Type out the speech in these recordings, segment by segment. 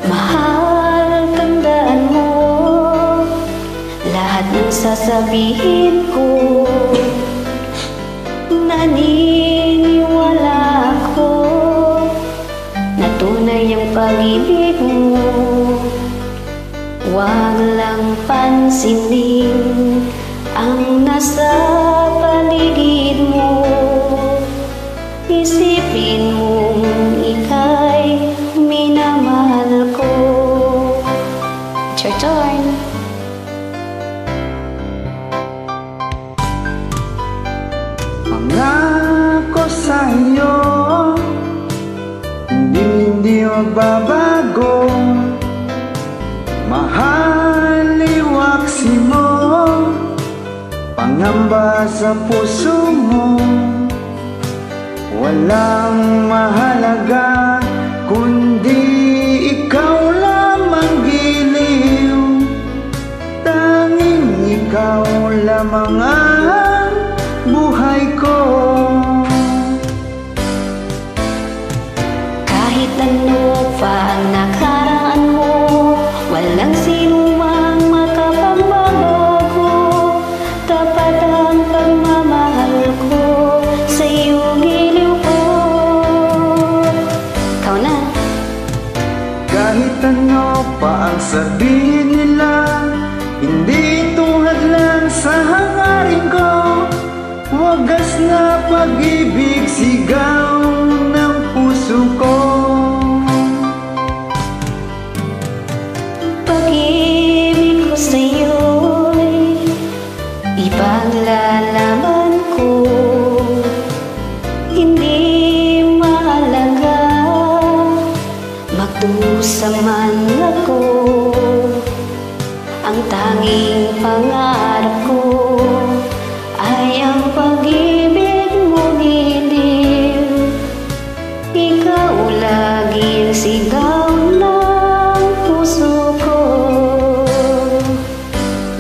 Mahal, tandaan mo lahat ng sasabihin ko. Naniniwala ako na tunay ang pag-ibig mo. Huwag lang pansinin ang nasa paligid mo. Isipin mong ika'y minamahal ko. It's your turn. Pangako sa iyo, hindi magbabago. Mahal, iwaksi mo, pangamba sa puso mo. Walang mahalaga kundi ikaw lamang giliw. Tanging ikaw lamang ang buhay ko. Kahit ano pa ang nakaraan mo, walang sinumang makapagbabago. Tapat ang pagmamahal ko sa iyong giliw ko. Ikaw na. Kahit ano pa ang sabihin nila, hindi tungad lang sa hangarin ko. Wagas na pag-ibig, sigaw ng puso ko. Pag-ibig ko sa'yo'y ipaglalaban ko. Hindi mahalaga magdusa man ako. Ang tanging pangarap ko ay ang pag-ibig mo giliw. Ikaw laging sigaw ng puso ko.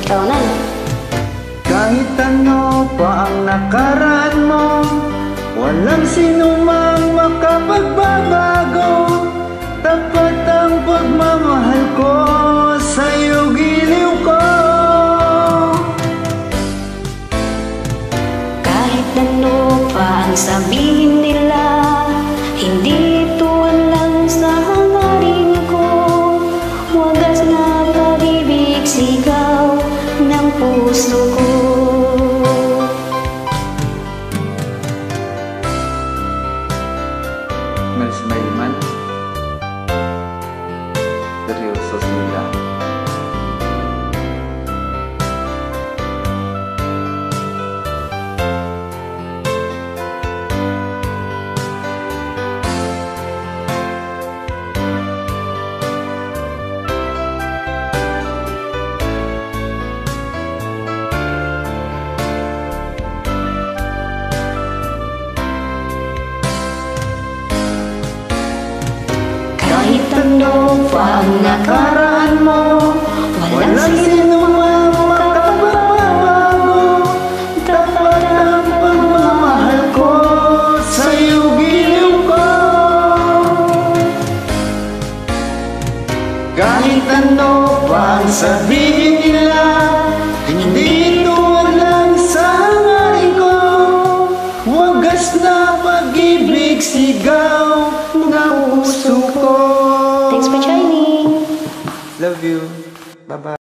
Ikaw na. Kahit ano pa ang nakaraan mo, walang sinumang makapagbabago. Tapat ang pagmamahal ko sa iyo, giliw ko. Kahit ano pa ang sabihin nila, hindi tuwan lang sa hangarin ko. Wagas na pag-ibig, sigaw ng puso ko. Smile man, seryoso sila. Kahit ano pa ang nakaraan mo, walang sinumang makapagbabago. Tapat ang pagmamahal ko sa iyo, giliw ko. Kahit ano pa ang sabihin nila, hindi tuwan lang sa hangarin ko. Wagas na pag-ibig, sigaw ng puso ko. Thanks for joining. Love you. Bye-bye.